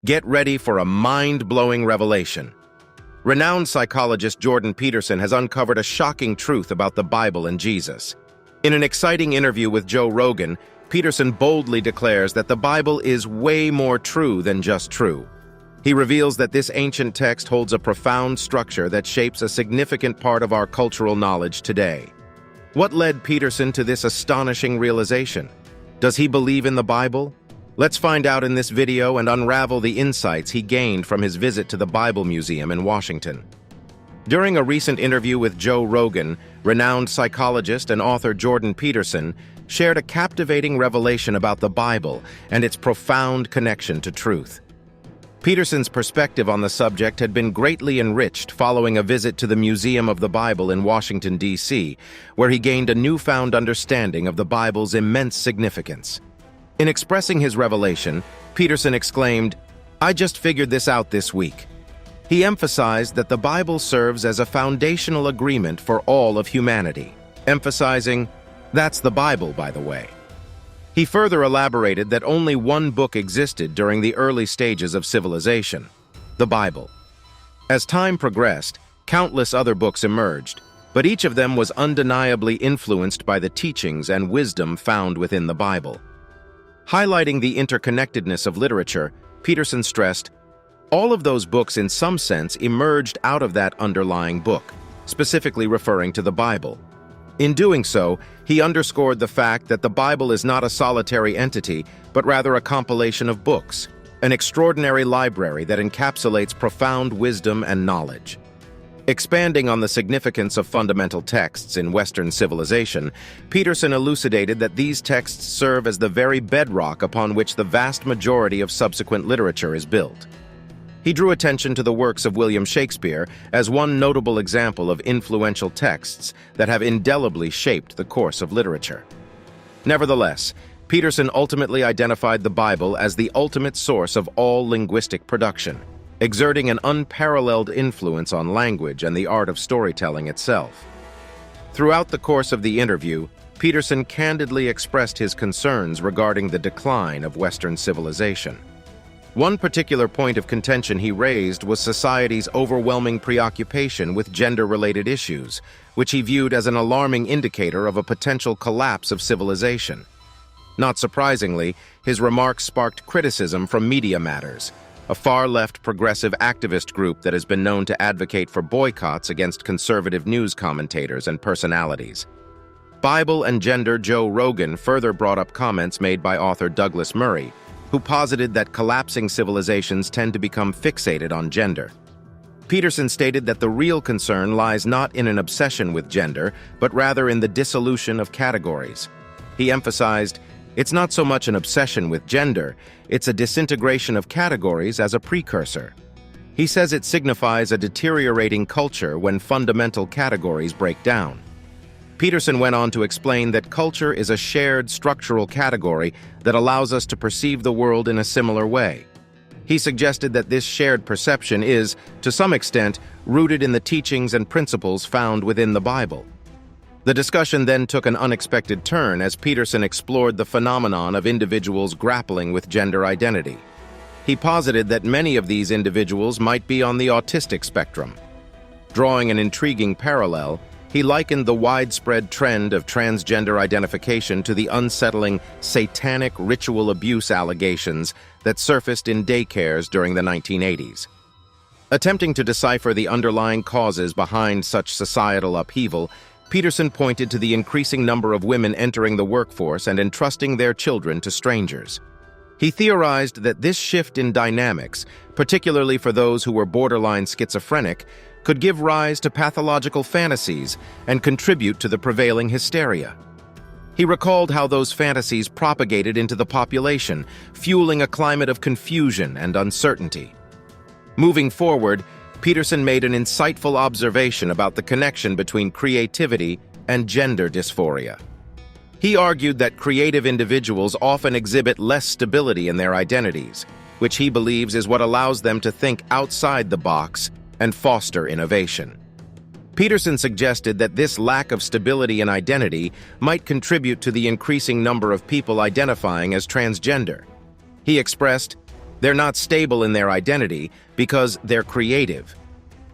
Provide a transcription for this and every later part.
Get ready for a mind-blowing revelation. Renowned psychologist Jordan Peterson has uncovered a shocking truth about the Bible and Jesus. In an exciting interview with Joe Rogan, Peterson boldly declares that the Bible is way more true than just true. He reveals that this ancient text holds a profound structure that shapes a significant part of our cultural knowledge today. What led Peterson to this astonishing realization? Does he believe in the Bible? Let's find out in this video and unravel the insights he gained from his visit to the Bible Museum in Washington. During a recent interview with Joe Rogan, renowned psychologist and author Jordan Peterson shared a captivating revelation about the Bible and its profound connection to truth. Peterson's perspective on the subject had been greatly enriched following a visit to the Museum of the Bible in Washington, D.C., where he gained a newfound understanding of the Bible's immense significance. In expressing his revelation, Peterson exclaimed, "I just figured this out this week." He emphasized that the Bible serves as a foundational agreement for all of humanity, emphasizing, "That's the Bible, by the way." He further elaborated that only one book existed during the early stages of civilization, the Bible. As time progressed, countless other books emerged, but each of them was undeniably influenced by the teachings and wisdom found within the Bible. Highlighting the interconnectedness of literature, Peterson stressed, all of those books in some sense emerged out of that underlying book, specifically referring to the Bible. In doing so, he underscored the fact that the Bible is not a solitary entity, but rather a compilation of books, an extraordinary library that encapsulates profound wisdom and knowledge. Expanding on the significance of fundamental texts in Western civilization, Peterson elucidated that these texts serve as the very bedrock upon which the vast majority of subsequent literature is built. He drew attention to the works of William Shakespeare as one notable example of influential texts that have indelibly shaped the course of literature. Nevertheless, Peterson ultimately identified the Bible as the ultimate source of all linguistic production, exerting an unparalleled influence on language and the art of storytelling itself. Throughout the course of the interview, Peterson candidly expressed his concerns regarding the decline of Western civilization. One particular point of contention he raised was society's overwhelming preoccupation with gender-related issues, which he viewed as an alarming indicator of a potential collapse of civilization. Not surprisingly, his remarks sparked criticism from Media Matters, a far-left progressive activist group that has been known to advocate for boycotts against conservative news commentators and personalities. Bible and gender Joe Rogan further brought up comments made by author Douglas Murray, who posited that collapsing civilizations tend to become fixated on gender. Peterson stated that the real concern lies not in an obsession with gender, but rather in the dissolution of categories. He emphasized, it's not so much an obsession with gender, it's a disintegration of categories as a precursor. He says it signifies a deteriorating culture when fundamental categories break down. Peterson went on to explain that culture is a shared structural category that allows us to perceive the world in a similar way. He suggested that this shared perception is, to some extent, rooted in the teachings and principles found within the Bible. The discussion then took an unexpected turn as Peterson explored the phenomenon of individuals grappling with gender identity. He posited that many of these individuals might be on the autistic spectrum. Drawing an intriguing parallel, he likened the widespread trend of transgender identification to the unsettling satanic ritual abuse allegations that surfaced in daycares during the 1980s. Attempting to decipher the underlying causes behind such societal upheaval, Peterson pointed to the increasing number of women entering the workforce and entrusting their children to strangers. He theorized that this shift in dynamics, particularly for those who were borderline schizophrenic, could give rise to pathological fantasies and contribute to the prevailing hysteria. He recalled how those fantasies propagated into the population, fueling a climate of confusion and uncertainty. Moving forward, Peterson made an insightful observation about the connection between creativity and gender dysphoria. He argued that creative individuals often exhibit less stability in their identities, which he believes is what allows them to think outside the box and foster innovation. Peterson suggested that this lack of stability in identity might contribute to the increasing number of people identifying as transgender. He expressed, They're not stable in their identity because they're creative.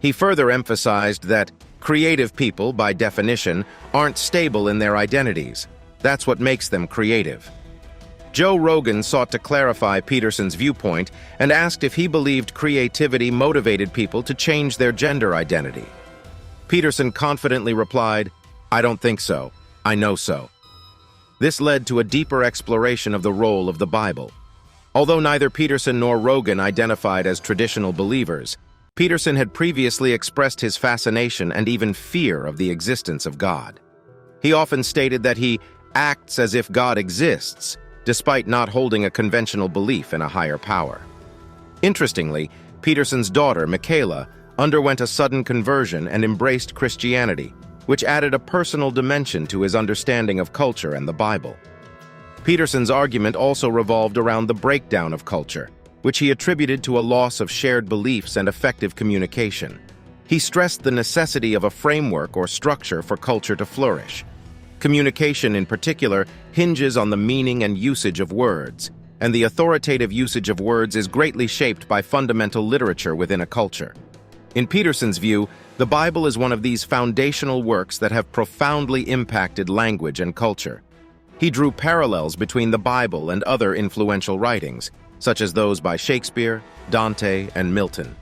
He further emphasized that creative people, by definition, aren't stable in their identities. That's what makes them creative. Joe Rogan sought to clarify Peterson's viewpoint and asked if he believed creativity motivated people to change their gender identity. Peterson confidently replied, "I don't think so. I know so." This led to a deeper exploration of the role of the Bible. Although neither Peterson nor Rogan identified as traditional believers, Peterson had previously expressed his fascination and even fear of the existence of God. He often stated that he acts as if God exists, despite not holding a conventional belief in a higher power. Interestingly, Peterson's daughter, Michaela, underwent a sudden conversion and embraced Christianity, which added a personal dimension to his understanding of culture and the Bible. Peterson's argument also revolved around the breakdown of culture, which he attributed to a loss of shared beliefs and effective communication. He stressed the necessity of a framework or structure for culture to flourish. Communication, in particular, hinges on the meaning and usage of words, and the authoritative usage of words is greatly shaped by fundamental literature within a culture. In Peterson's view, the Bible is one of these foundational works that have profoundly impacted language and culture. He drew parallels between the Bible and other influential writings, such as those by Shakespeare, Dante, and Milton.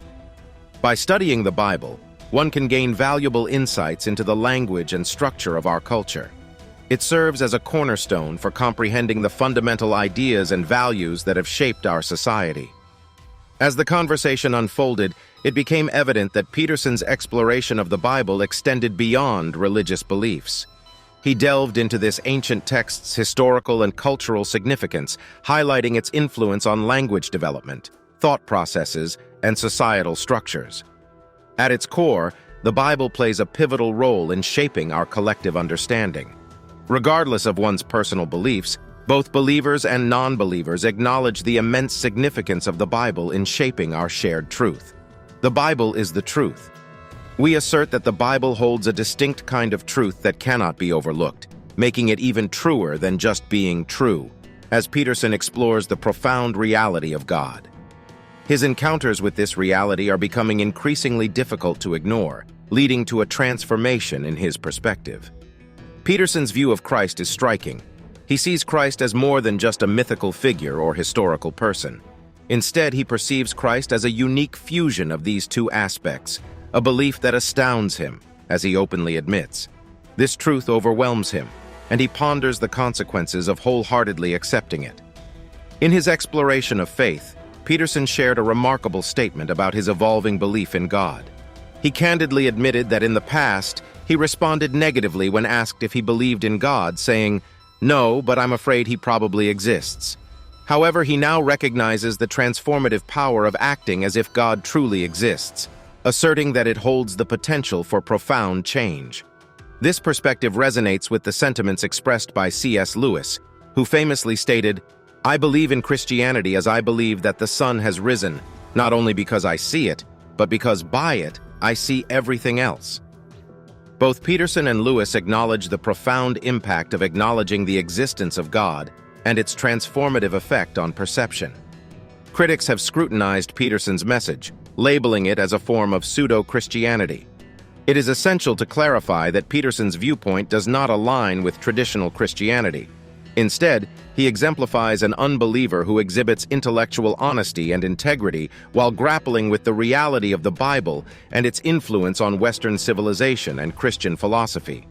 By studying the Bible, one can gain valuable insights into the language and structure of our culture. It serves as a cornerstone for comprehending the fundamental ideas and values that have shaped our society. As the conversation unfolded, it became evident that Peterson's exploration of the Bible extended beyond religious beliefs. He delved into this ancient text's historical and cultural significance, highlighting its influence on language development, thought processes, and societal structures. At its core, the Bible plays a pivotal role in shaping our collective understanding. Regardless of one's personal beliefs, both believers and non-believers acknowledge the immense significance of the Bible in shaping our shared truth. The Bible is the truth. We assert that the Bible holds a distinct kind of truth that cannot be overlooked, making it even truer than just being true, as Peterson explores the profound reality of God. His encounters with this reality are becoming increasingly difficult to ignore, leading to a transformation in his perspective. Peterson's view of Christ is striking. He sees Christ as more than just a mythical figure or historical person. Instead, he perceives Christ as a unique fusion of these two aspects, a belief that astounds him, as he openly admits. This truth overwhelms him, and he ponders the consequences of wholeheartedly accepting it. In his exploration of faith, Peterson shared a remarkable statement about his evolving belief in God. He candidly admitted that in the past, he responded negatively when asked if he believed in God, saying, "No, but I'm afraid he probably exists." However, he now recognizes the transformative power of acting as if God truly exists, asserting that it holds the potential for profound change. This perspective resonates with the sentiments expressed by C.S. Lewis, who famously stated, "I believe in Christianity as I believe that the sun has risen, not only because I see it, but because by it I see everything else." Both Peterson and Lewis acknowledge the profound impact of acknowledging the existence of God and its transformative effect on perception. Critics have scrutinized Peterson's message, labeling it as a form of pseudo-Christianity. It is essential to clarify that Peterson's viewpoint does not align with traditional Christianity. Instead, he exemplifies an unbeliever who exhibits intellectual honesty and integrity while grappling with the reality of the Bible and its influence on Western civilization and Christian philosophy.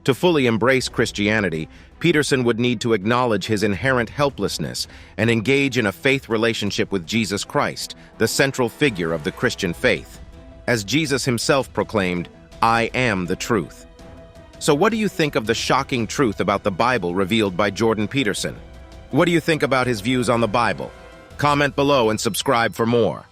To fully embrace Christianity, Peterson would need to acknowledge his inherent helplessness and engage in a faith relationship with Jesus Christ, the central figure of the Christian faith. As Jesus himself proclaimed, "I am the truth." So what do you think of the shocking truth about the Bible revealed by Jordan Peterson? What do you think about his views on the Bible? Comment below and subscribe for more.